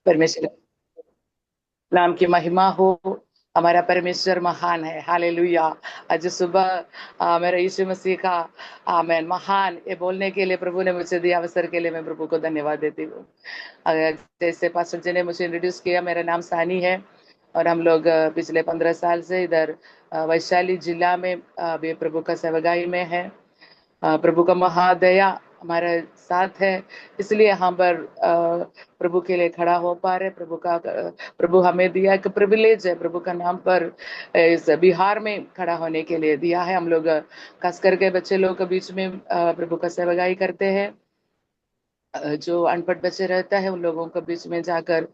परमेश्वर नाम की महिमा हो। हमारा परमेश्वर महान है, हालेलुया। आज सुबह मेरा यीशु मसीह का आमेन महान ये बोलने के लिए प्रभु ने मुझे दिया अवसर के लिए मैं प्रभु को धन्यवाद देती हूँ। जैसे पास्टर जी ने मुझे इंट्रोड्यूस किया, मेरा नाम सानी है और हम लोग पिछले 15 साल से इधर वैशाली जिला में अभी प्रभु का सेवगाई में है। प्रभु का महादया हमारे साथ है, इसलिए हम पर प्रभु के लिए खड़ा हो पा रहे। प्रभु हमें दिया एक प्रिविलेज है, प्रभु का नाम पर इस बिहार में खड़ा होने के लिए दिया है। हम लोग खास करके बच्चे लोग के बीच में प्रभु का सेवगाई करते हैं। जो अनपढ़ बच्चे रहता है उन लोगों के बीच में जाकर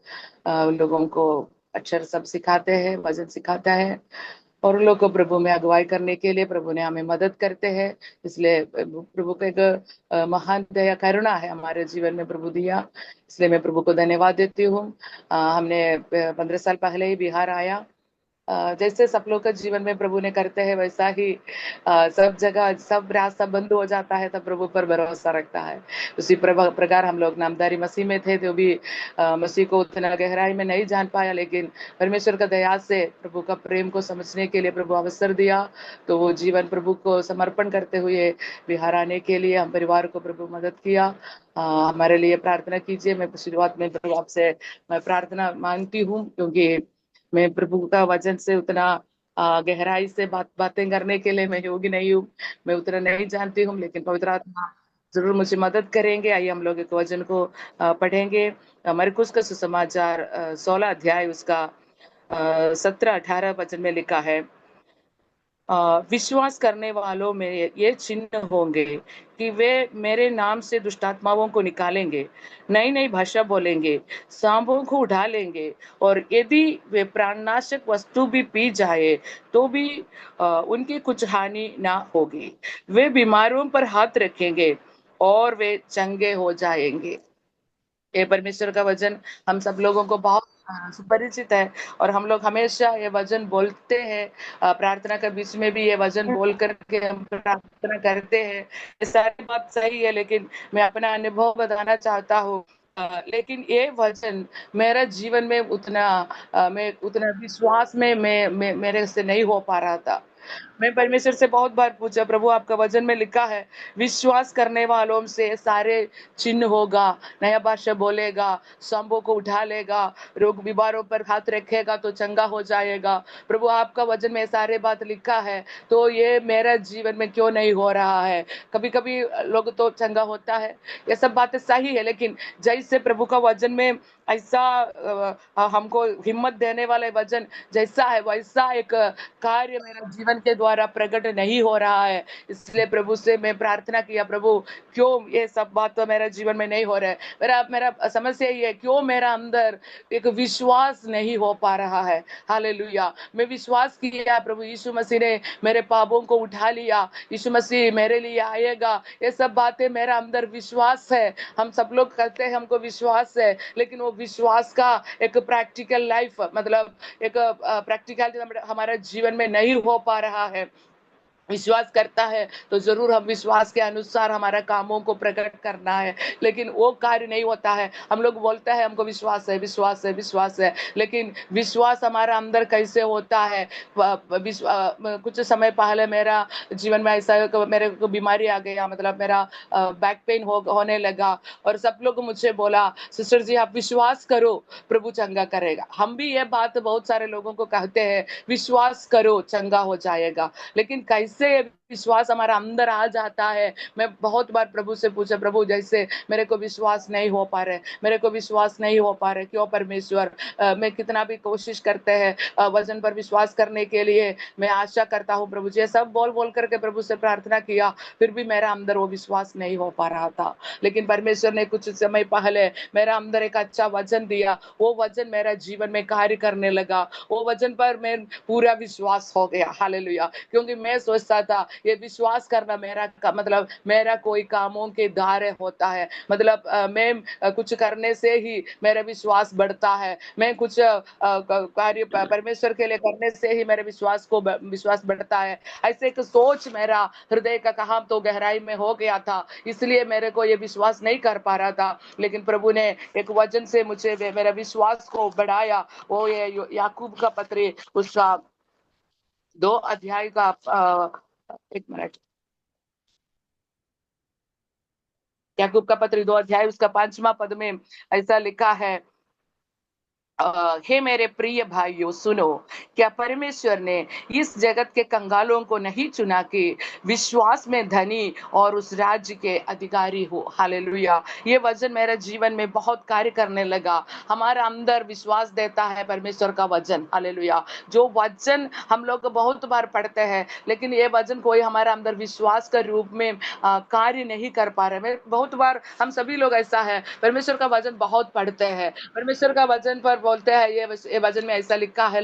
उन लोगों को अक्षर सब सिखाते हैं, वचन सिखाता है और उन लोग को प्रभु में अगुवाई करने के लिए प्रभु ने हमें मदद करते हैं। इसलिए प्रभु का एक महान दया करुणा है हमारे जीवन में प्रभु दिया, इसलिए मैं प्रभु को धन्यवाद देती हूँ। हमने 15 साल पहले ही बिहार आया। जैसे सब लोग का जीवन में प्रभु ने करते हैं वैसा ही सब जगह सब रास्ता बंद हो जाता है तब प्रभु पर भरोसा रखता है। उसी प्रकार हम लोग नामधारी मसीह में थे तो भी मसीह को उतना गहराई में नहीं जान पाया, लेकिन परमेश्वर का दया से प्रभु का प्रेम को समझने के लिए प्रभु अवसर दिया, तो वो जीवन प्रभु को समर्पण करते हुए बिहार आने के लिए हम परिवार को प्रभु मदद किया। हमारे लिए प्रार्थना कीजिए। मैं शुरुआत में प्रभु आपसे मैं प्रार्थना मांगती हूँ, क्योंकि मैं प्रभु का वचन से उतना गहराई से बातें करने के लिए मैं योग्य नहीं हूँ, मैं उतना नहीं जानती हूँ, लेकिन पवित्र आत्मा जरूर मुझे मदद करेंगे। आइए हम लोग एक वचन को पढ़ेंगे। मरकुस का सुसमाचार 16 अध्याय उसका 17-18 वचन में लिखा है, विश्वास करने वालों में ये चिन्ह होंगे कि वे मेरे नाम से दुष्टात्माओं को निकालेंगे, नई नई भाषा बोलेंगे, सांपों को उठा लेंगे, और यदि वे प्राणनाशक वस्तु भी पी जाए तो भी उनकी कुछ हानि ना होगी। वे बीमारों पर हाथ रखेंगे और वे चंगे हो जाएंगे। ये परमेश्वर का वचन हम सब लोगों को बहुत सुपरिचित है और हम लोग हमेशा ये वचन बोलते हैं। प्रार्थना के बीच में भी ये वचन बोल करके हम प्रार्थना करते हैं। ये सारी बात सही है, लेकिन मैं अपना अनुभव बताना चाहता हूँ। लेकिन ये वचन मेरा जीवन में उतना मैं उतना विश्वास में मैं मेरे से नहीं हो पा रहा था। मैं परमेश्वर से बहुत बार पूछा, प्रभु आपका वचन में लिखा है विश्वास करने वालों से सारे चिन्ह होगा, नया भाषा बोलेगा, सांपों को उठा लेगा, रोग बीमारों पर हाथ रखेगा तो चंगा हो जाएगा। प्रभु आपका वचन में सारे बात लिखा है, तो ये मेरा जीवन में क्यों नहीं हो रहा है? कभी कभी लोग तो चंगा होता है, ये सब बातें सही है, लेकिन जैसे प्रभु का वचन में ऐसा हमको हिम्मत देने वाले वचन जैसा है वैसा एक कार्य मेरे जीवन के द्वारा प्रकट नहीं हो रहा है। इसलिए प्रभु से मैं प्रार्थना किया, प्रभु क्यों ये सब बात तो मेरे जीवन में नहीं हो रहा है? मेरा मेरा समस्या ये है, क्यों मेरा अंदर एक विश्वास नहीं हो पा रहा है। हालेलुया। मैं विश्वास किया प्रभु यीशु मसीह ने मेरे पापों को उठा लिया, यीशु मसीह मेरे लिए आएगा, ये सब बातें मेरा अंदर विश्वास है। हम सब लोग कहते हैं हमको विश्वास है, लेकिन वो विश्वास का एक प्रैक्टिकल लाइफ मतलब एक प्रैक्टिकल हमारे जीवन में नहीं हो पा रहा है। विश्वास करता है तो जरूर हम विश्वास के अनुसार हमारा कामों को प्रकट करना है, लेकिन वो कार्य नहीं होता है। हम लोग बोलते हैं हमको विश्वास है, विश्वास है, विश्वास है, लेकिन विश्वास हमारा अंदर कैसे होता है? कुछ समय पहले मेरा जीवन में ऐसा मेरे को बीमारी आ गया, मतलब मेरा बैक पेन होने लगा, और सब लोग मुझे बोला सिस्टर जी आप विश्वास करो प्रभु चंगा करेगा। हम भी ये बात बहुत सारे लोगों को कहते हैं, विश्वास करो चंगा हो जाएगा, लेकिन कैसे विश्वास हमारा अंदर आ जाता है? मैं बहुत बार प्रभु से पूछा, प्रभु जैसे मेरे को विश्वास नहीं हो पा रहे, मेरे को विश्वास नहीं हो पा रहे, क्यों परमेश्वर? मैं कितना भी कोशिश करते हैं वचन पर विश्वास करने के लिए, मैं आशा करता हूँ प्रभु जी, सब बोल बोल करके प्रभु से प्रार्थना किया, फिर भी मेरा अंदर वो विश्वास नहीं हो पा रहा था। लेकिन परमेश्वर ने कुछ समय पहले मेरा अंदर एक अच्छा वचन दिया, वो वचन मेरा जीवन में कार्य करने लगा, वो वचन पर मैं पूरा विश्वास हो गया। हालेलुया। क्योंकि मैं सोचता था ये विश्वास करना मतलब मेरा कोई कामों के द्वारा होता है, मतलब मैं कुछ करने से ही मेरा विश्वास बढ़ता है, मैं कुछ कार्य परमेश्वर के लिए करने से ही मेरे विश्वास बढ़ता है। ऐसे एक सोच मेरा हृदय का कहाँ तो गहराई में हो गया था, इसलिए मेरे को ये विश्वास नहीं कर पा रहा था। लेकिन प्रभु ने एक वचन से मुझे मेरा विश्वास को बढ़ाया। वो ये याकूब का पत्री उसका 2 अध्याय का 1 मिनट, याकूब का पत्री 2 अध्याय उसका 5वां पद में ऐसा लिखा है, हे मेरे प्रिय भाइयों सुनो, क्या परमेश्वर ने इस जगत के कंगालों को नहीं चुना कि विश्वास में धनी और उस राज्य के अधिकारी हो। हालेलुया। ये वचन मेरे जीवन में बहुत कार्य करने लगा। हमारा अंदर विश्वास देता है परमेश्वर का वचन। हालेलुया। जो वचन हम लोग बहुत बार पढ़ते हैं, लेकिन ये वचन कोई हमारा अंदर विश्वास का रूप में कार्य नहीं कर पा रहे। मैं बहुत बार, हम सभी लोग ऐसा है, परमेश्वर का वचन बहुत पढ़ते हैं, परमेश्वर का वचन पर बोलते हैं ये वचन में ऐसा लिखा है,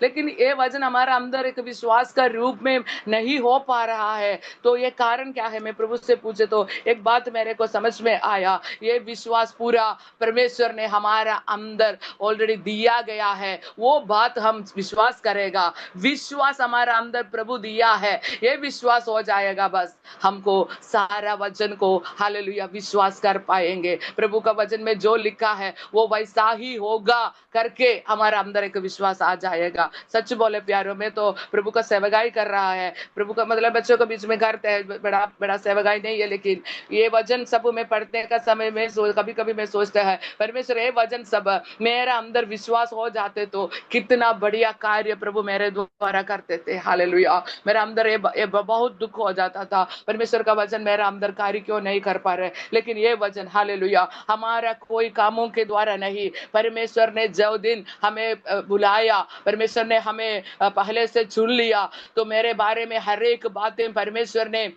लेकिन ये वचन हमारा अंदर एक विश्वास का रूप में नहीं हो पा रहा है। तो ये कारण क्या है? मैं प्रभु से पूछे तो एक बात मेरे को समझ में आया, ये विश्वास पूरा परमेश्वर ने हमारा अंदर ऑलरेडी दिया गया है, वो बात हम विश्वास करेगा। विश्वास हमारा अंदर प्रभु दिया है, ये विश्वास हो जाएगा, बस हमको सारा वचन को हालेलुया विश्वास कर पाएंगे। प्रभु का वचन में जो लिखा है वो वैसा ही होगा करके हमारा अंदर एक विश्वास आ जाएगा। सच बोले प्यारों, में तो प्रभु का सेवकाई कर रहा है, प्रभु का मतलब बच्चों के बीच में करते हैं, बड़ा बड़ा सेवकाई नहीं है, लेकिन ये वचन सब में पढ़ने का समय में कभी कभी मैं सोचता है, परमेश्वर ये वचन सब मेरा अंदर विश्वास हो जाते तो कितना बढ़िया कार्य प्रभु मेरे द्वारा करते थे। हालेलुया। मेरा अंदर ये बहुत दुख हो जाता था, परमेश्वर का वचन मेरा अंदर कार्य क्यों नहीं कर पा रहे, लेकिन ये वचन हालेलुया हमारा कोई कामों के द्वारा नहीं, परमेश्वर ने जो दिन हमें बुलाया, परमेश्वर ने हमें पहले से चुन लिया, तो मेरे बारे में हर एक बातें परमेश्वर ने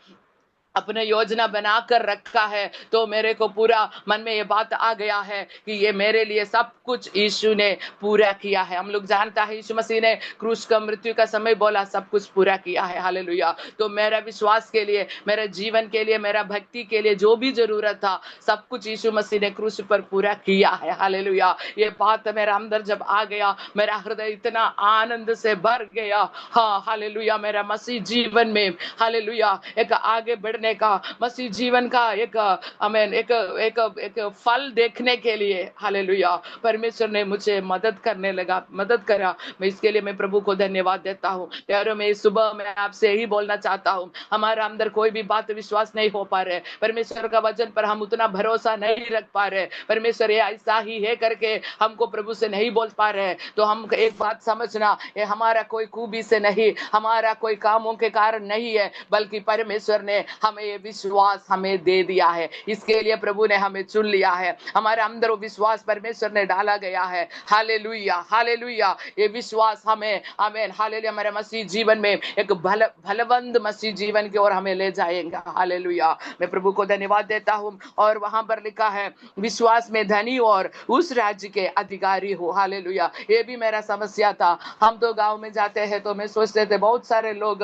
अपने योजना बनाकर रखा है। तो मेरे को पूरा मन में ये बात आ गया है कि ये मेरे लिए सब कुछ यीशु ने पूरा किया है। हम लोग जानता है यीशु मसीह ने क्रूस का मृत्यु का समय बोला सब कुछ पूरा किया है। हालेलुया। तो मेरा विश्वास के लिए, मेरे जीवन के लिए, मेरा भक्ति के लिए जो भी जरूरत था सब कुछ यीशु मसीह ने क्रूस पर पूरा किया है। हालेलुया। ये बात मेरा अंदर जब आ गया, मेरा हृदय इतना आनंद से भर गया। हाँ हालेलुया। मेरा मसीह जीवन में हालेलुया एक आगे बढ़ने का, मसीह जीवन का एक आमीन एक एक एक फल देखने के लिए हालेलुया परमेश्वर ने मुझे मदद करा। मैं इसके लिए मैं प्रभु को धन्यवाद देता हूँ। प्यारों में सुबह मैं आपसे यही बोलना चाहता हूँ, हमारा अंदर कोई भी बात विश्वास नहीं हो पा रहे, परमेश्वर का वचन पर हम उतना भरोसा नहीं रख पा रहे, परमेश्वर ये ऐसा ही है करके हमको प्रभु से नहीं बोल पा रहे, तो हम एक बात समझना, ये हमारा कोई खूबी से नहीं, हमारा कोई कामों के कारण नहीं है, बल्कि परमेश्वर ने हमें ये विश्वास हमें दे दिया है। इसके लिए प्रभु ने हमें चुन लिया है, हमारे अंदर वो विश्वास परमेश्वर ने डाला गया है। Hallelujah hallelujah. ये विश्वास हमें आमीन हालेलुया हमारे मसीह जीवन में एक भलवंत मसीह जीवन की ओर हमें ले जाएगा। हालेलुया। मैं प्रभु को धन्यवाद देता हूँ। और वहां पर लिखा है विश्वास में धनी और उस राज्य के अधिकारी हो। हालेलुया। ये भी मेरा समस्या था। हम तो गांव में जाते हैं तो मैं सोचते थे बहुत सारे लोग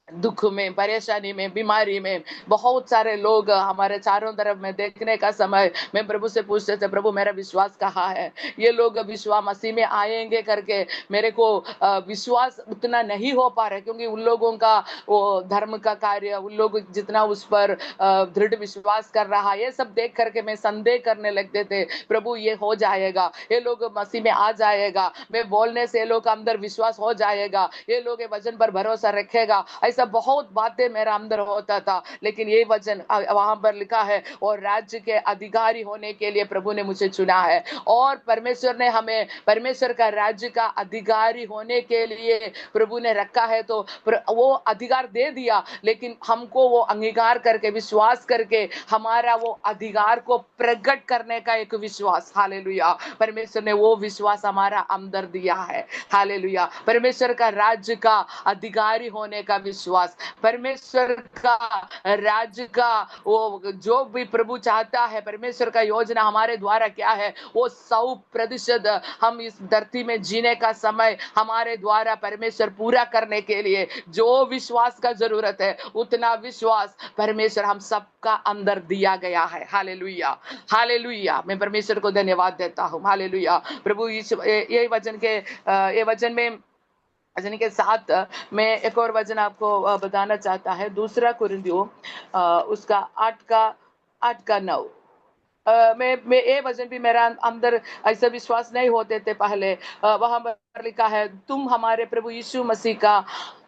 दुख में, परेशानी में, बीमारी में, बहुत सारे लोग हमारे चारों तरफ में देखने का समय मैं प्रभु से पूछते थे, प्रभु मेरा विश्वास कहाँ है? ये लोग विश्वास मसीह में आएंगे करके मेरे को विश्वास उतना नहीं हो पा रहा, क्योंकि उन लोगों का वो धर्म का कार्य, उन लोग जितना उस पर दृढ़ विश्वास कर रहा, ये सब देख करके मैं संदेह करने लगते थे, प्रभु ये हो जाएगा, ये लोग मसीह में आ जाएगा, मैं बोलने से ये लोग अंदर विश्वास हो जाएगा, ये लोग ये वचन पर भरोसा रखेगा, ऐसा बहुत बातें मेरा अंदर होता था। लेकिन ये वचन वहां पर लिखा है और राज्य के अधिकारी होने के लिए प्रभु ने मुझे चुना है, और परमेश्वर ने हमें परमेश्वर का राज्य का अधिकारी होने के लिए प्रभु ने रखा है। तो वो अधिकार दे दिया, लेकिन हमको वो अंगीकार करके, विश्वास करके हमारा वो अधिकार को प्रकट करने का एक विश्वास, हालेलुया, परमेश्वर ने वो विश्वास हमारा अंदर दिया है। हालेलुया। परमेश्वर का राज्य का अधिकारी होने का विश्वास विश्वास, परमेश्वर का राज्य का वो जो भी प्रभु चाहता है, परमेश्वर का योजना हमारे द्वारा क्या है, वो 100% हम इस धरती में जीने का समय हमारे द्वारा परमेश्वर पूरा करने के लिए जो विश्वास का जरूरत है, उतना विश्वास परमेश्वर हम सबका अंदर दिया गया है। Hallelujah, hallelujah. मैं परमेश्वर को धन्यवाद देता हूँ। हालेलुया। प्रभु ये वचन के ये वचन में वचन के साथ मैं एक और वचन आपको बताना चाहता है। दूसरा कुरिन्थियों उसका 8 का 9। मैं ये वचन भी मेरा अंदर ऐसा विश्वास नहीं होते थे पहले। वहां पर लिखा है, तुम हमारे प्रभु यीशु मसीह का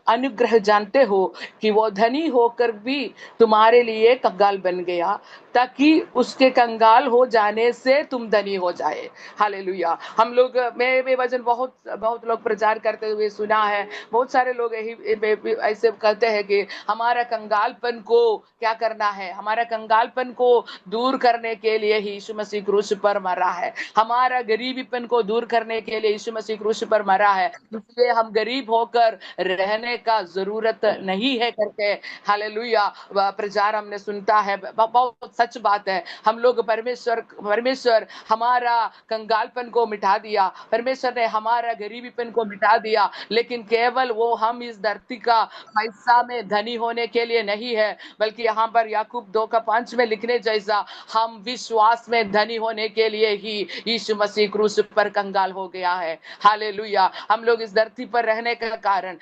अनुग्रह जानते हो कि वो धनी होकर भी तुम्हारे लिए कंगाल बन गया, ताकि उसके कंगाल हो जाने से तुम धनी हो जाए। हालेलुया। हम लोग मैं वचन बहुत बहुत लोग प्रचार करते हुए सुना है। बहुत सारे लोग यही ऐसे कहते हैं कि हमारा कंगालपन को क्या करना है, हमारा कंगालपन को दूर करने के लिए ही यीशु मसीह क्रूस पर मरा है, हमारा गरीबीपन को दूर करने के लिए यीशु मसीह क्रूस पर मरा है, इसलिए हम गरीब होकर रहने का जरूरत नहीं है करके हालेलुया प्रचार हमने सुनता है। बहुत सच बात है। हम लोग परमेश्वर हमारा कंगालपन को मिटा दिया, परमेश्वर ने हमारा गरीबीपन को मिटा दिया, लेकिन केवल वो हम इस धरती का पैसा में धनी होने के लिए नहीं है, बल्कि यहाँ पर याकूब 2:5 में लिखने जैसा हम विश्वास में धनी होने के लिए ही यीशु मसीह क्रूस पर कंगाल हो गया है। हालेलुया। हम लोग इस धरती पर रहने के कारण,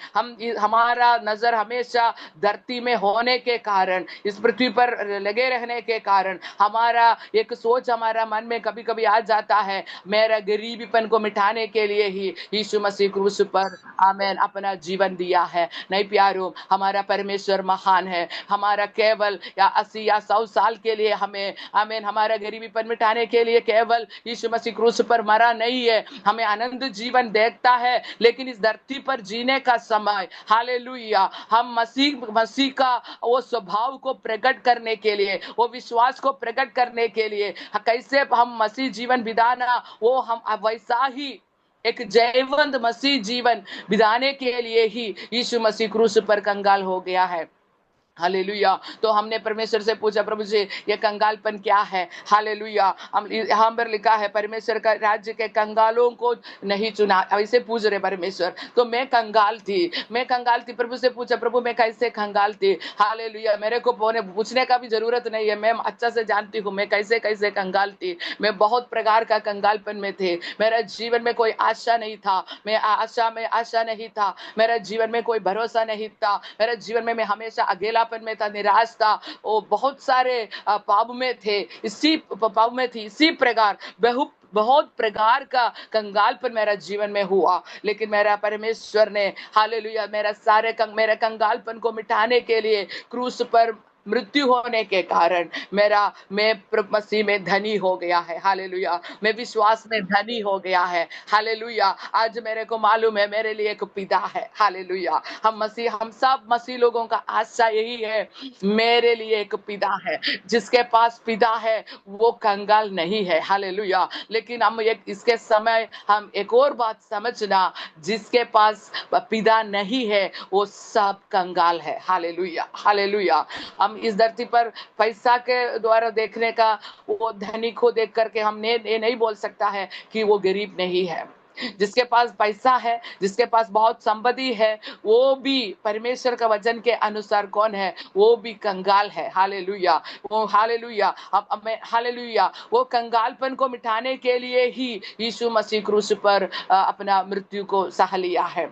हमारा नजर हमेशा धरती में होने के कारण, इस पृथ्वी पर लगे रहने के कारण हमारा एक सोच हमारा मन में कभी कभी आ जाता है, मेरा गरीबीपन को मिटाने के लिए ही यीशु मसीह क्रूस पर आमेन अपना जीवन दिया है। नहीं प्यारो, हमारा परमेश्वर महान है। हमारा केवल या 80 या 100 साल के लिए हमें आमेन हमारा गरीबीपन मिटाने के लिए केवल यीशु मसीह क्रूस पर मरा नहीं है, हमें आनंद जीवन देता है। लेकिन इस धरती पर जीने का समय हालेलुया हम मसीह का वो स्वभाव को प्रकट करने के लिए, वो विश्वास को प्रकट करने के लिए कैसे हम मसीह जीवन बिताना, वो हम वैसा ही एक जयवंत मसीह जीवन बिताने के लिए ही यीशु मसीह क्रूस पर कंगाल हो गया है। हालेलुया। तो हमने परमेश्वर से पूछा, प्रभु जी ये कंगालपन क्या है? हालेलुया। हम यहाँ पर लिखा है, परमेश्वर का राज्य के कंगालों को नहीं चुना, ऐसे पूछ रहे परमेश्वर। तो मैं कंगाल थी, प्रभु से पूछा, प्रभु मैं कैसे कंगाल थी? हालेलुया। मेरे को पूछने का भी जरूरत नहीं है, मैं अच्छा से जानती हूँ मैं कैसे कैसे कंगाल थी। मैं बहुत प्रकार का कंगालपन में थे। मेरा जीवन में कोई आशा नहीं था, मैं आशा नहीं था, मेरा जीवन में कोई भरोसा नहीं था, मेरा जीवन में मैं हमेशा अकेला में था, निराश था, वो बहुत सारे पाप में थे, इसी प्रकार बहुत प्रकार का कंगालपन मेरा जीवन में हुआ। लेकिन मेरा परमेश्वर ने हालेलुया मेरा कंगालपन को मिटाने के लिए क्रूस पर मृत्यु होने के कारण मैं मसीह में धनी हो गया है। हालेलुया। मैं विश्वास में धनी हो गया है। हालेलुया। आज मेरे को मालूम है मेरे लिए एक पिता है। हालेलुया। हम सब मसीह लोगों का आशा यही है, मेरे लिए एक पिता है। जिसके पास पिता है वो कंगाल नहीं है। हालेलुया। लेकिन हम इसके समय हम एक और बात समझना, जिसके पास पिता नहीं है वो सब कंगाल है। Hallelujah, hallelujah. हम इस धरती पर पैसा के द्वारा देखने का, वो धनी को देख करके हमने ये नहीं बोल सकता है कि वो गरीब नहीं है। जिसके पास पैसा है, जिसके पास बहुत संपत्ति है, वो भी परमेश्वर का वचन के अनुसार कौन है? वो भी कंगाल है। हालेलुया। वो हालेलुया हालेलुया वो कंगालपन को मिटाने के लिए ही यीशु मसीह क्रूस पर अपना मृत्यु को सह लिया है।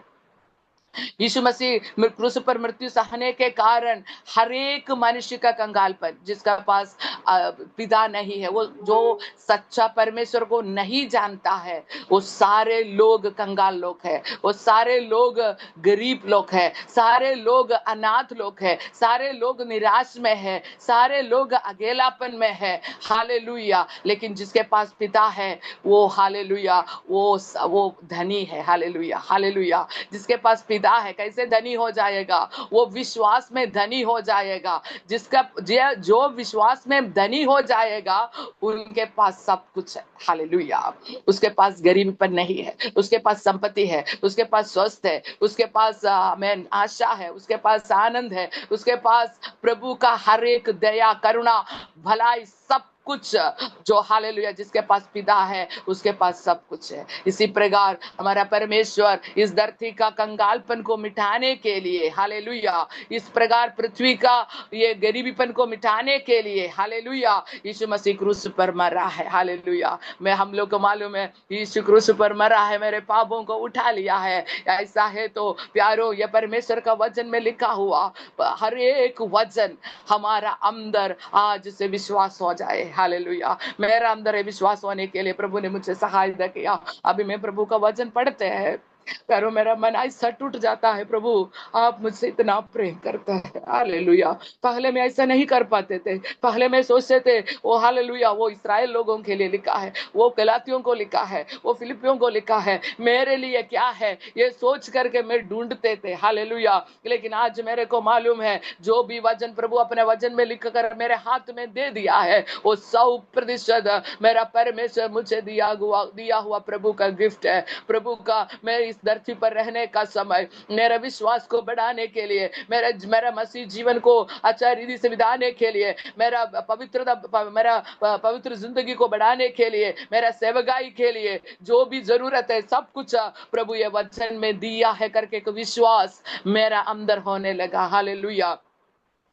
यीशु मसीह क्रूस पर मृत्यु सहने के कारण हर एक मनुष्य का कंगालपन, जिसका पास पिता नहीं है, वो जो सच्चा परमेश्वर को नहीं जानता है, वो सारे लोग कंगाल लोग हैं, वो सारे लोग गरीब लोग हैं, सारे लोग अनाथ लोग हैं, सारे लोग निराश में है, सारे लोग अकेलापन में है। हालेलुया। लेकिन जिसके पास पिता है वो हालेलुया वो धनी है। Hallelujah, hallelujah. जिसके पास पिता है, कैसे धनी हो जाएगा? वो विश्वास में धनी हो जाएगा। जिसका जो विश्वास में धनी हो जाएगा, उनके पास सब कुछ है। हालेलुया। उसके पास गरीबीपन नहीं है, उसके पास संपत्ति है, उसके पास स्वस्थ है, उसके पास मैं आशा है, उसके पास आनंद है, उसके पास प्रभु का हर एक दया, करुणा, भलाई, सब कुछ जो हालेलुया जिसके पास पिता है उसके पास सब कुछ है। इसी प्रकार हमारा परमेश्वर इस धरती का कंगालपन को मिटाने के लिए, हालेलुया, इस प्रकार पृथ्वी का ये गरीबीपन को मिटाने के लिए, हालेलुया, यीशु मसीह क्रूस पर मरा है। हालेलुया। मैं हम लोग को मालूम है यीशु क्रूस पर मरा है, मेरे पापों को उठा लिया है। ऐसा है तो प्यारो, ये परमेश्वर का वचन में लिखा हुआ हर एक वचन हमारा अंदर आज से विश्वास हो जाए। हालेलुया। मेरा अंदर है विश्वास होने के लिए प्रभु ने मुझे सहायता किया। अभी मैं प्रभु का वचन पढ़ते हैं, करो मेरा मन ऐसा टूट जाता है, प्रभु आप मुझसे इतना प्रेम करते हैं। हालेलुया। पहले मैं ऐसा नहीं कर पाते थे, पहले मैं सोचते थे वो हालेलुया वो इस्राएल लोगों के लिए लिखा है, वो गलातियों को लिखा है, वो फिलिपियों को लिखा है, मेरे लिए क्या है ये सोच करके मैं ढूंढते थे। हालेलुया। लेकिन आज मेरे को मालूम है जो भी वचन प्रभु अपने वचन में लिख कर मेरे हाथ में दे दिया है वो 100% मेरा परमेश्वर मुझे दिया हुआ प्रभु का गिफ्ट है। प्रभु का मैं इस धरती पर रहने का समय मेरे विश्वास को बढ़ाने के लिए, मेरा मसीह जीवन को अच्छा रीति से बिताने के लिए, मेरा पवित्र जिंदगी को बढ़ाने के लिए, मेरा सेवकाई के लिए जो भी जरूरत है सब कुछ प्रभु ये वचन में दिया है करके एक विश्वास मेरा अंदर होने लगा। हालेलुया।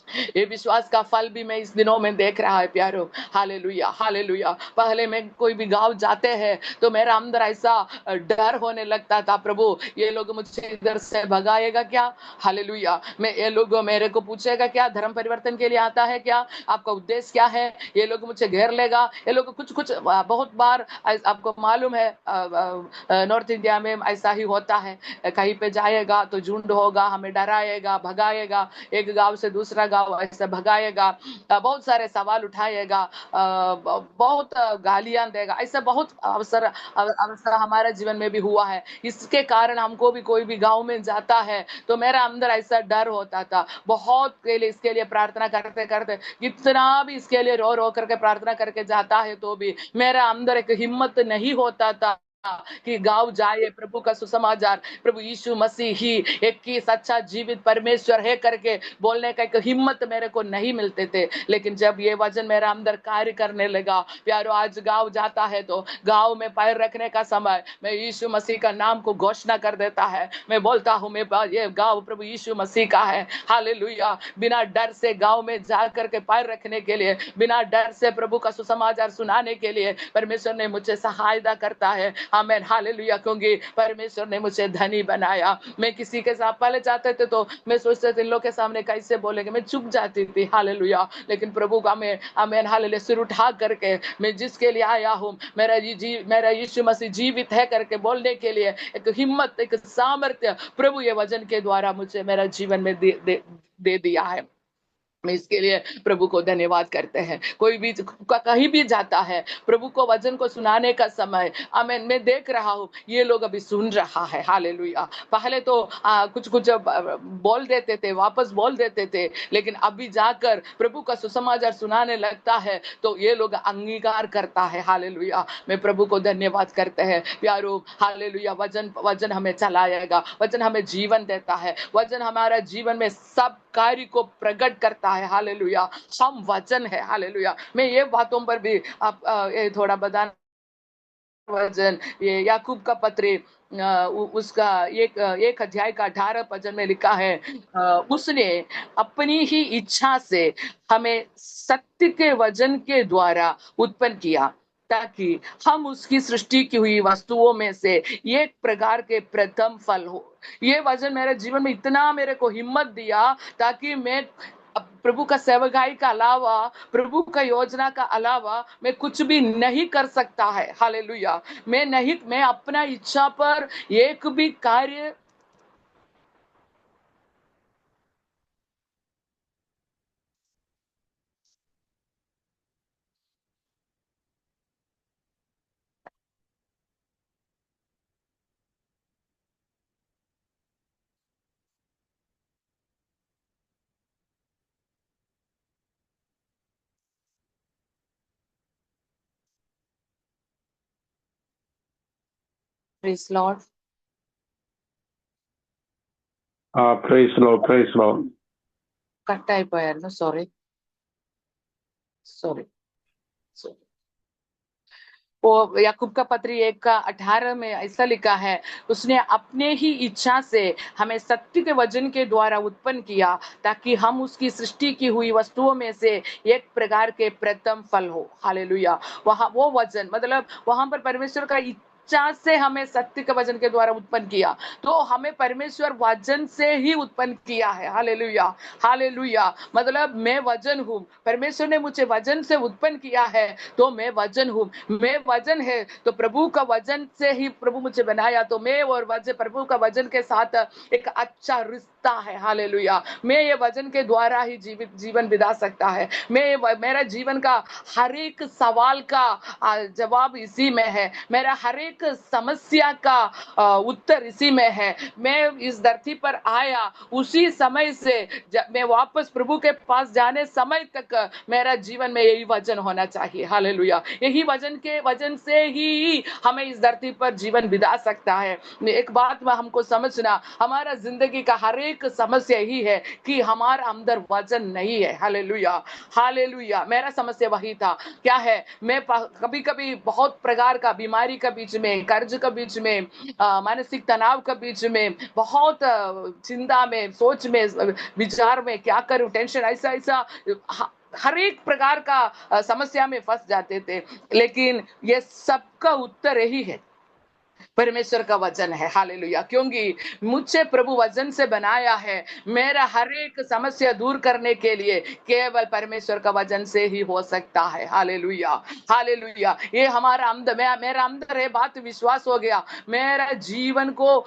ये विश्वास का फल भी मैं इस दिनों में देख रहा है प्यारो। हालेलुया। हालेलुया। पहले मैं कोई भी गांव जाते हैं तो मेरा अंदर ऐसा डर होने लगता था, प्रभु ये लोग मुझे इधर से भगाएगा क्या? हालेलुया। मैं ये लोग मेरे को पूछेगा क्या, धर्म परिवर्तन के लिए आता है क्या, आपका उद्देश्य क्या है, ये लोग मुझे घेर लेगा, ये लोग कुछ कुछ बहुत बार आपको मालूम है नॉर्थ इंडिया में ऐसा ही होता है। कहीं पे जाएगा तो झुंड होगा, हमें डराएगा, भगाएगा, एक गांव से दूसरा गांव ऐसे भगाएगा, बहुत सारे सवाल उठाएगा, बहुत गालियां देगा। ऐसा बहुत अवसर हमारे जीवन में भी हुआ है। इसके कारण हमको भी कोई भी गांव में जाता है तो मेरा अंदर ऐसा डर होता था बहुत के लिए। इसके लिए प्रार्थना करते करते कितना भी इसके लिए रो रो करके प्रार्थना करके जाता है तो भी मेरा अंदर एक हिम्मत नहीं होता था कि गांव जाए प्रभु का सुसमाचार, प्रभु यीशु मसीह ही एक ही सच्चा जीवित परमेश्वर है करके बोलने का एक हिम्मत मेरे को नहीं मिलते थे। लेकिन जब ये वचन मेरा अंदर कार्य करने लगा प्यारो, आज गांव जाता है तो गांव में पैर रखने का समय मैं यीशु मसीह का नाम को घोषणा कर देता है। मैं बोलता हूँ मैं ये गांव प्रभु यीशु मसीह का है। हालेलुया। बिना डर से गांव में जा करके पैर रखने के लिए, बिना डर से प्रभु का सुसमाचार सुनाने के लिए परमेश्वर ने मुझे सहायता करता है। आमेन। हालेलुया। क्योंकि परमेश्वर ने मुझे धनी बनाया। मैं किसी के साथ पहले जाते थे तो मैं सोचते थे इन लोग के सामने कैसे बोलेंगे, मैं चुप जाती थी। हालेलुया। लेकिन प्रभु का मैं आमेन हालेलुया सिर उठा करके मैं जिसके लिए आया हूँ, मेरा यीशु मसीह जीवित है करके बोलने के लिए एक हिम्मत, एक सामर्थ्य प्रभु ये वचन के द्वारा मुझे मेरा जीवन में दे दिया है। मैं इसके लिए प्रभु को धन्यवाद करते हैं। कोई भी कहीं भी जाता है प्रभु को वचन को सुनाने का समय, आमेन, मैं देख रहा हूँ ये लोग अभी सुन रहा है। हालेलुया। पहले तो कुछ कुछ बोल देते थे, वापस बोल देते थे, लेकिन अभी जाकर प्रभु का सुसमाचार सुनाने लगता है तो ये लोग अंगीकार करता है। हालेलुया। मैं प्रभु को धन्यवाद करते हैं प्यारो। हालेलुया। वचन वचन हमें चलाएगा, वचन हमें जीवन देता है, वचन हमारा जीवन में सब कार्य को प्रकट करता है। हालेलुया। हम वचन है। हालेलुया। मैं ये बातों पर भी आप ये थोड़ा बताना। वचन ये याकूब का पत्र उसका एक अध्याय का 18 वचन में लिखा है, उसने अपनी ही इच्छा से हमें सत्य के वचन के द्वारा उत्पन्न किया ताकि हम उसकी सृष्टि की हुई वस्तुओं में से एक प्रकार के प्रथम फल हो। ये वचन मेरे जीवन में इतना मेरे को हिम्मत दिया ताकि मैं प्रभु का सेवकाई का अलावा, प्रभु का योजना का अलावा मैं कुछ भी नहीं कर सकता है। हालेलुया। मैं अपना इच्छा पर एक भी कार्य praise lord. Praise lord. Cut అయిపోయాను, సారీ సారీ సారీ। वो याकूब का पत्री 1:18 में ऐसा लिखा है, उसने अपने ही इच्छा से हमें सत्य के वचन के द्वारा उत्पन्न किया, ताकि हम उसकी सृष्टि की हुई वस्तुओं में से एक प्रकार के प्रथम फल हो। हालेलुया। वहां वो वचन मतलब वहां पर परमेश्वर का इच्छा से हमें सत्य के वचन के द्वारा उत्पन्न किया, तो हमें परमेश्वर वचन से ही उत्पन्न किया है। Hallelujah, hallelujah. मतलब मैं वचन हूँ, परमेश्वर ने मुझे वचन से उत्पन्न किया है, तो मैं वचन हूँ। मैं वचन है, तो प्रभु का वचन से ही प्रभु मुझे बनाया, तो मैं और वचन प्रभु का वचन के साथ एक अच्छा रिश्ता है। हालेलुया। मैं ये वचन के द्वारा ही जीवन बिता सकता है। मेरा जीवन का हर एक सवाल का जवाब इसी में है। मेरा हर एक समस्या का उत्तर इसी में है। मैं इस धरती पर आया उसी समय से मैं वापस प्रभु के पास जाने समय तक मेरा जीवन में यही वचन होना चाहिए। हालेलुया। यही वचन से ही हमें इस धरती पर जीवन बिता सकता है। एक बात में हमको समझना, हमारा जिंदगी का हर एक समस्या यही है कि हमारा अंदर वचन नहीं है। Hallelujah, hallelujah. मेरा समस्या वही था। क्या है, मैं कभी कभी बहुत प्रकार का बीमारी के बीच में, कर्ज के बीच में, मानसिक तनाव के बीच में, बहुत चिंता में, सोच में, विचार में, क्या करूं, टेंशन, ऐसा ऐसा हर एक प्रकार का समस्या में फंस जाते थे। लेकिन ये सबका उत्तर यही है, परमेश्वर का वचन है। हालेलुया। क्योंकि मुझे प्रभु वचन से बनाया है। मेरा हर एक समस्या दूर करने के लिए केवल परमेश्वर का वचन से ही हो सकता है। Hallelujah, hallelujah. ये हमारा मेरा अंदर है बात, विश्वास हो गया। मेरा जीवन को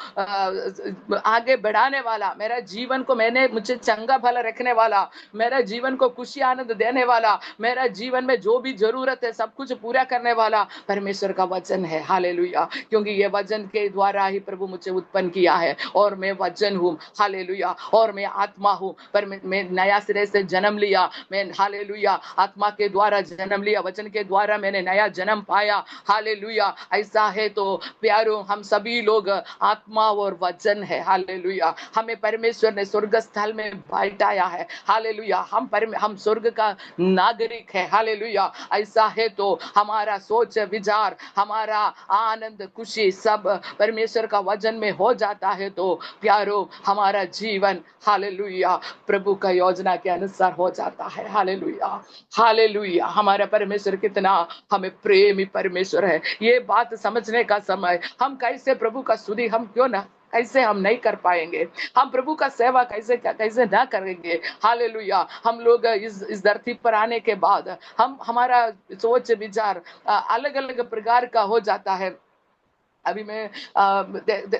आगे बढ़ाने वाला, मेरा जीवन को मुझे चंगा भला रखने वाला, मेरा जीवन को खुशी आनंद देने वाला, मेरा जीवन में जो भी जरूरत है सब कुछ पूरा करने वाला परमेश्वर का वचन है। हालेलुया। क्योंकि ये वचन के द्वारा ही प्रभु मुझे उत्पन्न किया है, और मैं वचन हूँ। हालेलुया। और मैं आत्मा हूँ, पर मैं नया सिरे से जन्म लिया। मैं हालेलुया आत्मा के द्वारा जन्म लिया, वचन के द्वारा मैंने नया जन्म पाया। हालेलुया। ऐसा है तो प्यारों, हम सभी लोग आत्मा और वचन है। हालेलुया। हमें परमेश्वर ने स्वर्ग स्थल में बैठाया है। हालेलुया। हम स्वर्ग का नागरिक है। हालेलुया। ऐसा है तो हमारा सोच विचार, हमारा आनंद खुशी सब परमेश्वर का वचन में हो जाता है, तो प्यारो हमारा जीवन हालेलुया प्रभु का योजना के अनुसार हो जाता है। Hallelujah, hallelujah. हमारा परमेश्वर कितना हमें प्रेमी परमेश्वर है, ये बात समझने का समय। हम कैसे प्रभु का स्तुति, हम क्यों ना, कैसे हम नहीं कर पाएंगे, हम प्रभु का सेवा कैसे कैसे ना करेंगे। हालेलुया। हम लोग इस धरती पर आने के बाद हमारा सोच विचार अलग अलग प्रकार का हो जाता है। अभी मैं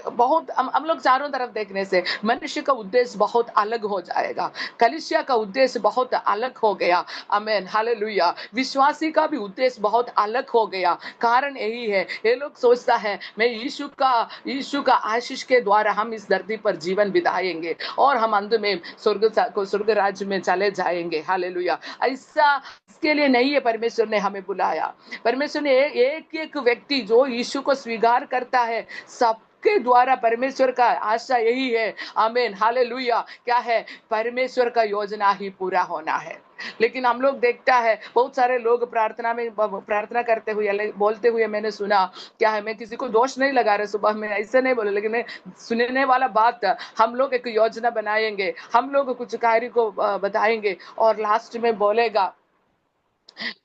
बहुत हम लोग चारों तरफ देखने से मनुष्य का उद्देश्य बहुत अलग हो जाएगा, कलीसिया का उद्देश्य बहुत अलग हो गया। आमेन, हालेलुया। विश्वासी का भी उद्देश्य बहुत अलग हो गया। कारण यही है, ये लोग सोचता है मैं यीशु का आशीष के द्वारा हम इस धरती पर जीवन बिताएंगे और हम अंत में स्वर्ग राज्य में चले जाएंगे। हालेलुया। ऐसा इसके लिए नहीं है परमेश्वर ने हमें बुलाया। परमेश्वर ने एक एक व्यक्ति जो यीशु को स्वीकार करता है, सबके द्वारा परमेश्वर का आशा यही है। आमीन, हालेलुया। क्या है, परमेश्वर का योजना ही पूरा होना है। लेकिन हम लोग देखता है बहुत सारे लोग प्रार्थना में प्रार्थना करते हुए बोलते हुए मैंने सुना, क्या है, मैं किसी को दोष नहीं लगा रहे, सुबह में ऐसे नहीं बोले, लेकिन मैं सुनने वाला बात, हम लोग एक योजना बनाएंगे, हम लोग कुछ कार्य को बताएंगे और लास्ट में बोलेगा,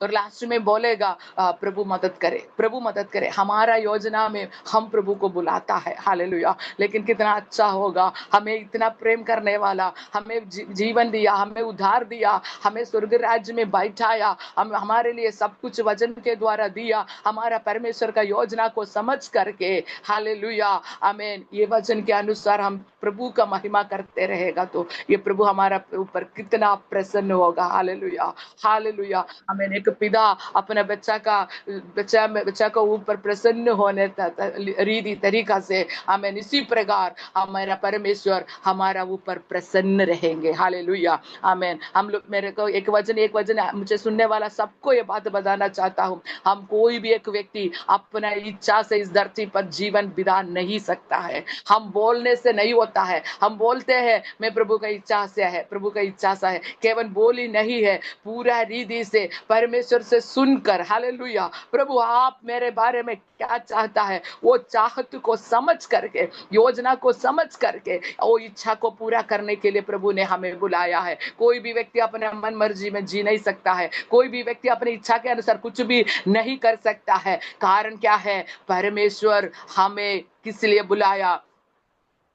और लास्ट में बोलेगा प्रभु मदद करे, प्रभु मदद करे। हमारा योजना में हम प्रभु को बुलाता है। हालेलुया। लेकिन कितना अच्छा होगा, हमें इतना प्रेम करने वाला, हमें जीवन दिया, हमें उद्धार दिया, हमें स्वर्ग राज्य में बैठाया, हमारे लिए सब कुछ वचन के द्वारा दिया, हमारा परमेश्वर का योजना को समझ करके हालेलुया आमीन ये वचन के अनुसार हम प्रभु का महिमा करते रहेगा, तो ये प्रभु हमारा ऊपर कितना प्रसन्न होगा। Hallelujah, hallelujah. आमीन, एक पिता अपने बच्चा को ऊपर प्रसन्न होने रीति तरीका से, आमीन, इसी प्रकार हमारा परमेश्वर हमारा ऊपर प्रसन्न रहेंगे। हालेलुया, आमीन। हम लोग, मेरे को एक वचन मुझे सुनने वाला सबको ये बात बताना चाहता हूँ, हम कोई भी एक व्यक्ति अपना इच्छा से इस धरती पर जीवन बिता नहीं सकता है। हम बोलने से नहीं होता है। हम बोलते हैं मैं प्रभु का इच्छा से है, प्रभु का इच्छा से है, केवल बोली नहीं है, पूरा रीति से परमेश्वर से सुनकर, हालेलुया, प्रभु आप मेरे बारे में क्या चाहता है, वो चाहत को समझ करके, योजना को समझ करके, वो इच्छा को पूरा करने के लिए प्रभु ने हमें बुलाया है। कोई भी व्यक्ति अपने मन मर्जी में जी नहीं सकता है। कोई भी व्यक्ति अपनी इच्छा के अनुसार कुछ भी नहीं कर सकता है। कारण क्या है? परमेश्वर हमें किस लिए बुलाया?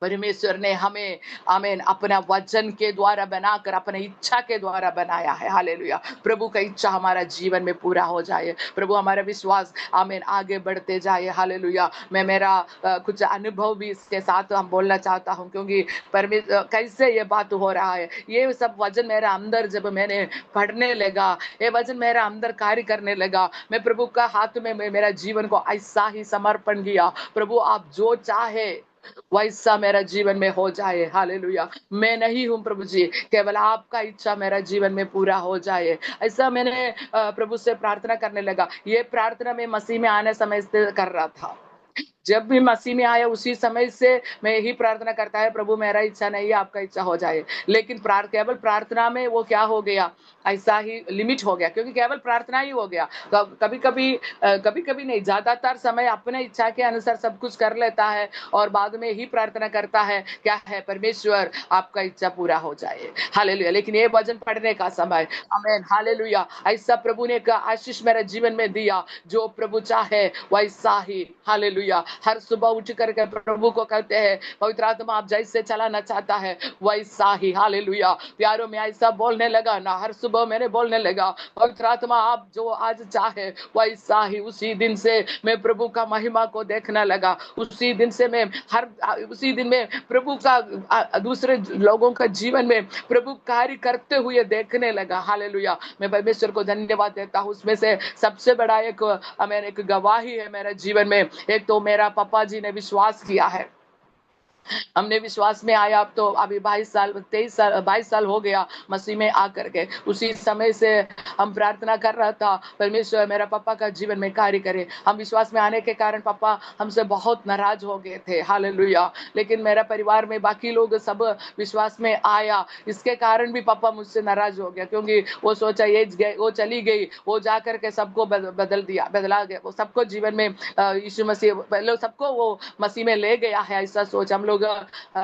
परमेश्वर ने हमें, आमीन, अपना वचन के द्वारा बनाकर, अपने इच्छा के द्वारा बनाया है। हालेलुया, प्रभु का इच्छा हमारा जीवन में पूरा हो जाए, प्रभु हमारा विश्वास, आमीन, आगे बढ़ते जाए। हालेलुया, मैं मेरा कुछ अनुभव भी इसके साथ हम बोलना चाहता हूँ, क्योंकि परमेश्वर कैसे ये बात हो रहा है, ये सब वचन मेरा अंदर जब मैंने पढ़ने लगा, ये वचन मेरा अंदर कार्य करने लगा, मैं प्रभु का हाथ में मेरा जीवन को ऐसा ही समर्पण किया। प्रभु आप जो चाहे वैसा मेरा जीवन में हो जाए। हालेलुया, मैं नहीं हूं प्रभु जी, केवल आपका इच्छा मेरा जीवन में पूरा हो जाए। ऐसा मैंने प्रभु से प्रार्थना करने लगा। ये प्रार्थना मैं मसीह में आने समय से कर रहा था। जब भी मसीह में आया उसी समय से मैं यही प्रार्थना करता है, प्रभु मेरा इच्छा नहीं है, आपका इच्छा हो जाए। लेकिन केवल प्रार्थना में वो क्या हो गया, ऐसा ही लिमिट हो गया, क्योंकि केवल प्रार्थना ही हो गया। कभी कभी नहीं, ज्यादातर समय अपने इच्छा के अनुसार सब कुछ कर लेता है और बाद में ही प्रार्थना करता है, क्या है, परमेश्वर आपका इच्छा पूरा हो जाए। हालेलुया, लेकिन ये वचन पढ़ने का समय, आमीन, हालेलुया, ऐसा प्रभु ने का आशीष मेरे जीवन में दिया। जो प्रभु चाहे वैसा ही, हालेलुया, हर सुबह उठ करके प्रभु को कहते हैं, पवित्र आत्मा आप जैसे चलाना चाहता है वैसा ही। हालेलुया, प्यारों में ऐसा बोलने लगा ना, हर सुबह मैंने बोलने लगा, पवित्र आत्मा आप जो आज चाहे वैसा ही। उसी दिन से मैं प्रभु का महिमा को देखने लगा। उसी दिन से मैं उसी दिन में प्रभु का दूसरे लोगों का जीवन में प्रभु कार्य करते हुए देखने लगा। हालेलुया, मैं परमेश्वर को धन्यवाद देता हूँ। उसमें से सबसे बड़ा एक गवाही है मेरे जीवन में। एक तो मेरा पापा जी ने विश्वास किया है, हमने विश्वास में आया। अब तो अभी 22 साल हो गया मसीह में आकर के। उसी समय से हम प्रार्थना कर रहा था, परमेश्वर मेरा पापा का जीवन में कार्य करे। हम विश्वास में आने के कारण पापा हमसे बहुत नाराज हो गए थे। हालेलुया, लेकिन मेरा परिवार में बाकी लोग सब विश्वास में आया, इसके कारण भी पापा मुझसे नाराज हो गया, क्योंकि वो सोचा ये वो चली गई, वो जाकर के सबको बदला गया, वो सबको जीवन में यीशु मसीह पहले सबको वो मसीह में ले गया है, ऐसा सोच। हम लोग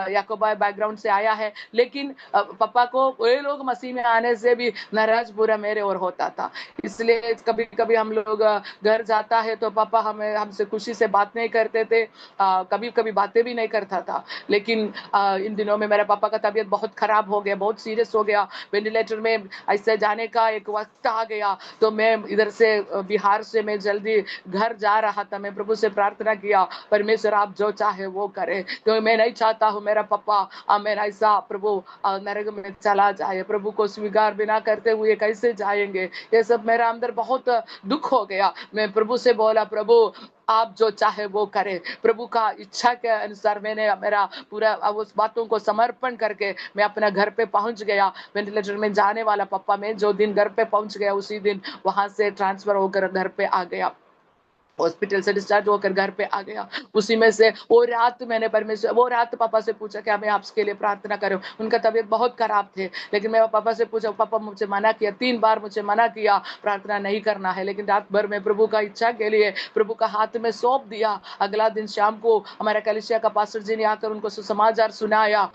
याकोबाई बैकग्राउंड से आया है, लेकिन पापा को वे लोग मसीह में आने से भी नाराज पूरा मेरे और होता था। इसलिए कभी कभी हम लोग घर जाता है तो पापा हमसे खुशी से बात नहीं करते थे, कभी कभी बातें भी नहीं करता था। लेकिन इन दिनों में मेरे पापा का तबीयत बहुत खराब हो गया, बहुत सीरियस हो गया, वेंटिलेटर में ऐसे जाने का एक वक्त आ गया। तो मैं इधर से बिहार से मैं जल्दी घर जा रहा था। मैं प्रभु से प्रार्थना किया, परमेश्वर आप जो चाहे वो करे, क्योंकि मैं नहीं चाहता हूँ मेरा पापा मेरा ऐसा प्रभु नरक में चला जाए। प्रभु को स्वीकार बिना करते हुए कैसे जाएंगे, ये सब मेरा अंदर बहुत दुख हो गया। मैं प्रभु से बोला, प्रभु आप जो चाहे वो करे। प्रभु का इच्छा के अनुसार मैंने मेरा पूरा उस बातों को समर्पण करके मैं अपना घर पे पहुंच गया। वेंटिलेटर में जाने वाला पापा, मैं जो दिन घर पे पहुंच गया उसी दिन वहां से ट्रांसफर होकर घर पे आ गया, हॉस्पिटल से डिस्चार्ज होकर घर पे आ गया। उसी में से वो रात पापा से पूछा क्या मैं आपके लिए प्रार्थना करूं। उनका तबीयत बहुत खराब थे, लेकिन मैं पापा से पूछा, पापा मुझे मना किया, 3 बार मुझे मना किया प्रार्थना नहीं करना है, लेकिन रात भर में प्रभु का इच्छा के लिए प्रभु का हाथ में सौंप दिया। अगला दिन शाम को हमारा कलिसिया का पास्टर जी ने आकर उनको सुसमाचार सुनाया।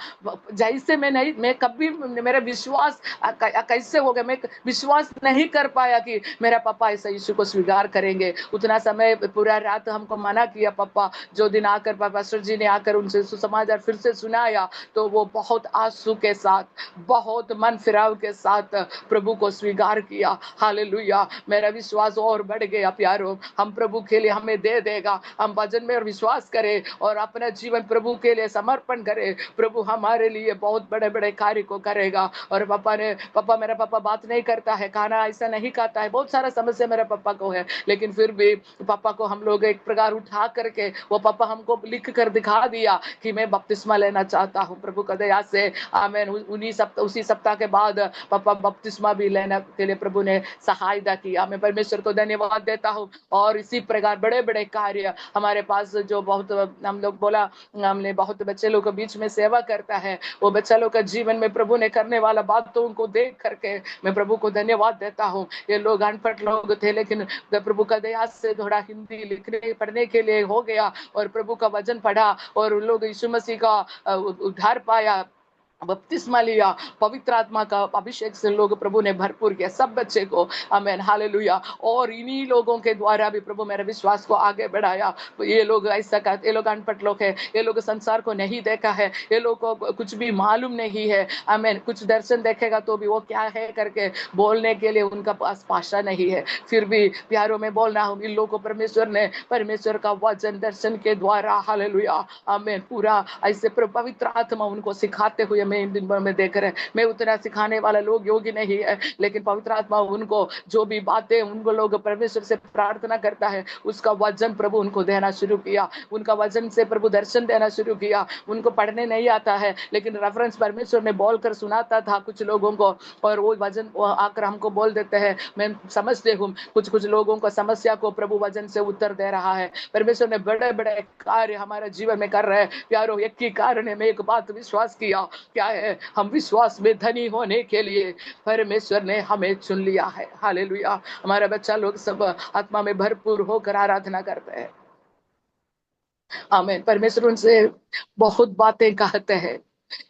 जैसे मैं कभी मेरा विश्वास कैसे हो गया, मैं विश्वास नहीं कर पाया कि मेरा पापा ऐसा यीशु को स्वीकार करेंगे। उतना समय उन्होंने पूरा रात हमको मना किया पापा, जो दिन आकर पास्टर जी ने आकर उनसे सुसमाचार फिर से सुनाया, तो वो बहुत आंसू के साथ, बहुत मन फिराव के साथ प्रभु को स्वीकार किया। हालेलुया, मेरा विश्वास और बढ़ गया प्यारो। हम प्रभु के लिए हमें दे देगा, हम वचन में और विश्वास करें और अपना जीवन प्रभु के लिए समर्पण करें, प्रभु हमारे लिए बहुत बड़े बड़े कार्य को करेगा। और पापा मेरा पापा बात नहीं करता है, खाना ऐसा नहीं खाता है, बहुत सारा समस्या मेरे पापा को है, लेकिन फिर भी पापा को हम लोग एक प्रकार उठा करके वो पापा हमको लिख कर दिखा दिया कि मैं बपतिस्मा लेना चाहता हूँ प्रभु का दया से। आमीन। उसी सप्ताह के बाद पापा बपतिस्मा भी लेने के लिए प्रभु ने सहायता किया। मैं परमेश्वर को धन्यवाद देता हूँ। और इसी प्रकार बड़े बड़े कार्य हमारे पास, जो बहुत हम लोग बोला, हमने बहुत बच्चे लोग के बीच में सेवा करता है, वो बच्चा लोग का जीवन में प्रभु ने करने वाला बातों को देख करके मैं प्रभु को धन्यवाद देता हूँ। ये लोग अनपढ़ लोग थे, लेकिन प्रभु का दया से थोड़ा हिंदी लिखने पढ़ने के लिए हो गया और प्रभु का वचन पढ़ा और उन लोग यीशु मसीह का उद्धार पाया, बपतिस्मा लिया, पवित्र आत्मा का अभिषेक से लोग प्रभु ने भरपूर किया सब बच्चे को। आमीन, हालेलुया। और इन्हीं लोगों के द्वारा भी प्रभु मेरे विश्वास को आगे बढ़ाया। ये लोग ऐसा कहते, ये लोग अनपढ़ लोग हैं, ये लोग संसार को नहीं देखा है, ये लोग को कुछ भी मालूम नहीं है। आमीन। कुछ दर्शन देखेगा तो भी वो क्या है करके बोलने के लिए उनका पास भाषा नहीं है। फिर भी प्यारों में बोलना हूँ, इन लोगों को परमेश्वर ने परमेश्वर का वचन दर्शन के द्वारा, हालेलुया, आमीन, पूरा ऐसे पवित्र आत्मा उनको सिखाते हुए मैं इन दिनों में देख रहे। मैं उतना सिखाने वाला लोग योगी नहीं है, लेकिन पवित्र आत्मा उनको जो भी बातें उनको लोग परमेश्वर से प्रार्थना करता है, उसका वचन प्रभु उनको देना शुरू किया। उनका वचन से प्रभु दर्शन देना शुरू किया। उनको पढ़ने नहीं आता है, लेकिन रेफरेंस परमेश्वर ने बोलकर सुनाता था कुछ लोगों को, और वो वचन आकर हमको बोल देते हैं। मैं समझते हूँ कुछ कुछ लोगों को समस्या को प्रभु वचन से उत्तर दे रहा है। परमेश्वर ने बड़े बड़े कार्य हमारे जीवन में कर रहे हैं प्यारो। एक ही कारण है, मैं एक बात विश्वास किया, क्या है, हम विश्वास में धनी होने के लिए परमेश्वर ने हमें चुन लिया है। हालेलुया। हमारा बच्चा लोग सब आत्मा में भरपूर होकर आराधना करते हैं। आमीन। परमेश्वर उनसे बहुत बातें कहते हैं।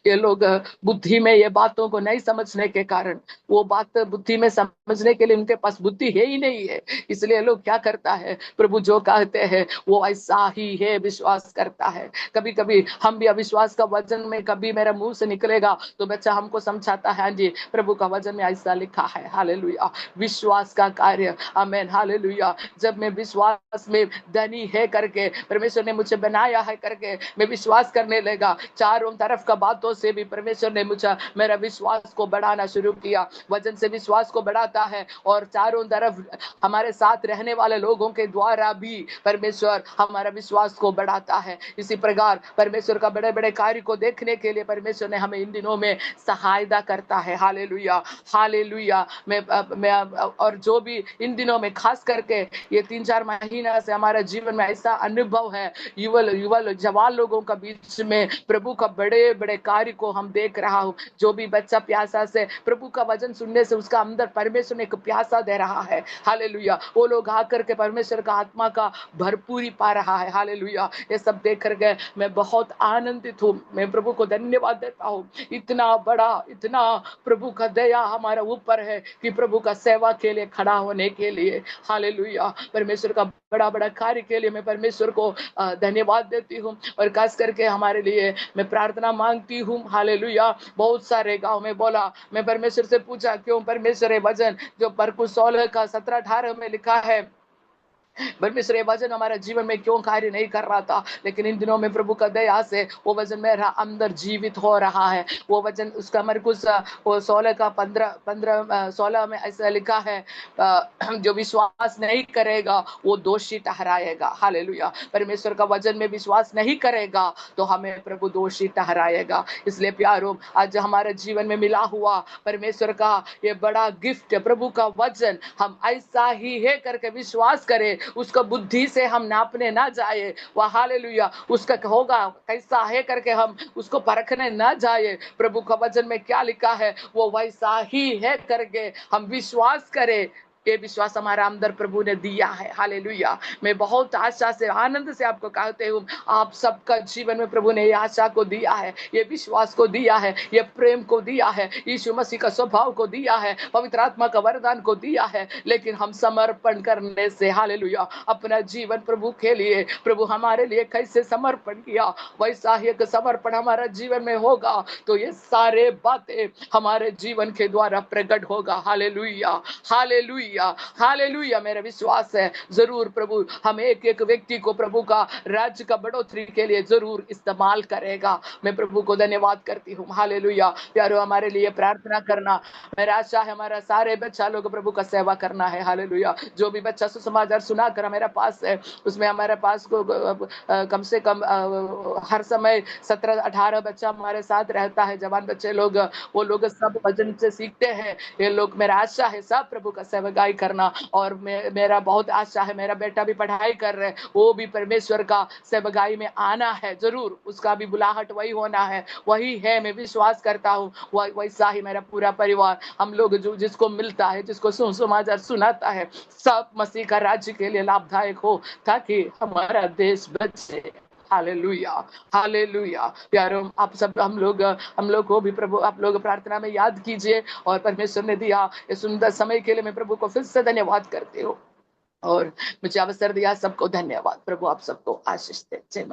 ये लोग बुद्धि में ये बातों को नहीं समझने के कारण, वो बात बुद्धि में समझने के लिए उनके पास बुद्धि है ही नहीं है। इसलिए लोग क्या करता है, प्रभु जो कहते हैं वो ऐसा ही है, विश्वास करता है। कभी कभी हम भी अविश्वास का वचन में कभी मेरा मुंह से निकलेगा तो बच्चा हमको समझाता है, हाँ जी प्रभु का वचन में ऐसा लिखा है। हालेलुया। विश्वास का कार्य, आमीन, हालेलुया। जब मैं विश्वास में धनी है करके परमेश्वर ने मुझे बनाया है करके मैं विश्वास करने लगा, चारों तरफ का बातों से भी परमेश्वर ने मुझे मेरा विश्वास को बढ़ाना शुरू किया। वचन से विश्वास को बढ़ाता है और चारों तरफ हमारे साथ रहने वाले लोगों के द्वारा भी परमेश्वर हमारा विश्वास को बढ़ाता है। इसी प्रकार परमेश्वर का बड़े बड़े कार्य को देखने के लिए परमेश्वर ने हमें इन दिनों में सहायता करता है। Hallelujah, hallelujah. मैं और जो भी इन दिनों में खास करके ये 3-4 महीना से हमारा जीवन में ऐसा अनुभव है, युवा जवान लोगों का बीच में प्रभु का बड़े बड़े कार्य को हम देख रहा हूँ। जो भी बच्चा प्यासा से प्रभु का वचन सुनने से उसका अंदर परमेश्वर ने एक प्यासा दे रहा है। हालेलुया। वो लोग आकर के परमेश्वर का आत्मा का भरपूरी पा रहा है। हालेलुया। ये सब देख करके मैं बहुत आनंदित हूँ। मैं प्रभु को धन्यवाद देता हूँ। इतना बड़ा, इतना प्रभु का दया हमारा ऊपर है कि प्रभु का सेवा के लिए खड़ा होने के लिए, हालेलुया, परमेश्वर का बड़ा बड़ा कार्य के लिए मैं परमेश्वर को धन्यवाद देती हूँ। और खास करके हमारे लिए मैं प्रार्थना मांगती हूँ। हालेलुया। बहुत सारे गांव में बोला, मैं परमेश्वर से पूछा क्यों परमेश्वर ये वचन जो मरकुस 16 का 17-18 में लिखा है, परमेश्वर ये वचन हमारा जीवन में क्यों कार्य नहीं कर रहा था, लेकिन इन दिनों में प्रभु का दया से वो वचन मेरा अंदर जीवित हो रहा है। वो वचन उसका मरकुस 16 का 15-16 में ऐसा लिखा है, जो विश्वास नहीं करेगा वो दोषी ठहराएगा। हालेलुया। परमेश्वर का वचन में विश्वास नहीं करेगा तो हमें प्रभु दोषी ठहराएगा। इसलिए प्यारो, आज हमारे जीवन में मिला हुआ परमेश्वर का ये बड़ा गिफ्ट, प्रभु का वचन, हम ऐसा ही है करके विश्वास करें, उसका बुद्धि से हम नापने ना जाए। वह हालेलुया, उसका होगा कैसा है करके हम उसको परखने ना जाए। प्रभु का वचन में क्या लिखा है वो वैसा ही है करके हम विश्वास करें। ये विश्वास हमारा अंदर प्रभु ने दिया है। हालेलुया। मैं बहुत आशा से, आनंद से आपको कहते हूँ, आप सबका जीवन में प्रभु ने ये आशा को दिया है, ये विश्वास को दिया है, ये प्रेम को दिया है, यीशु मसीह का स्वभाव को दिया है, पवित्र आत्मा का वरदान को दिया है। लेकिन हम समर्पण करने से, हालेलुया, अपना जीवन प्रभु के लिए, प्रभु हमारे लिए कैसे समर्पण किया, वैसा ही एक समर्पण हमारा जीवन में होगा तो ये सारे बातें हमारे जीवन के द्वारा प्रकट होगा। Hallelujah, hallelujah, hallelujah. मेरा विश्वास है जरूर प्रभु हम एक एक व्यक्ति को प्रभु का राज्य का बढ़ोतरी के लिए जरूर इस्तेमाल करेगा। मैं प्रभु को धन्यवाद करती हूँ। हालेलुया। प्यारो, हमारे लिए प्रार्थना करना। मेरा आशा है हमारा सारे बच्चा लोग प्रभु का सेवा करना है। हालेलुया। जो भी बच्चा सुसमाचार सुनाकर मेरे पास है, उसमें हमारे पास को कम से कम हर समय 17-18 बच्चा हमारे साथ रहता है। जवान बच्चे लोग, वो लोग सब वचन से सीखते हैं। ये लोग, मेरा आशा है सब प्रभु का सेवकाई करना। और मेरा बहुत आशा है, मेरा बेटा भी पढ़ाई कर रहे, वो भी परमेश्वर का सेवकाई में आना है जरूर। उसका भी बुलाहट वही होना है, वही है। मैं विश्वास करता हूँ वैसा ही मेरा पूरा परिवार, हम लोग जो जिसको मिलता है, जिसको सुसमाचार सुनाता है, सब मसीह का राज्य के लिए लाभदायक हो, ताकि हमारा देश बचे। Hallelujah, hallelujah. प्यारो, आप सब हम लोग को भी प्रभु आप लोग प्रार्थना में याद कीजिए। और परमेश्वर ने दिया इस सुंदर समय के लिए मैं प्रभु को फिर से धन्यवाद करती हूँ। और मुझे अवसर दिया, सबको धन्यवाद। प्रभु आप सबको आशीष दे। जय मसीह।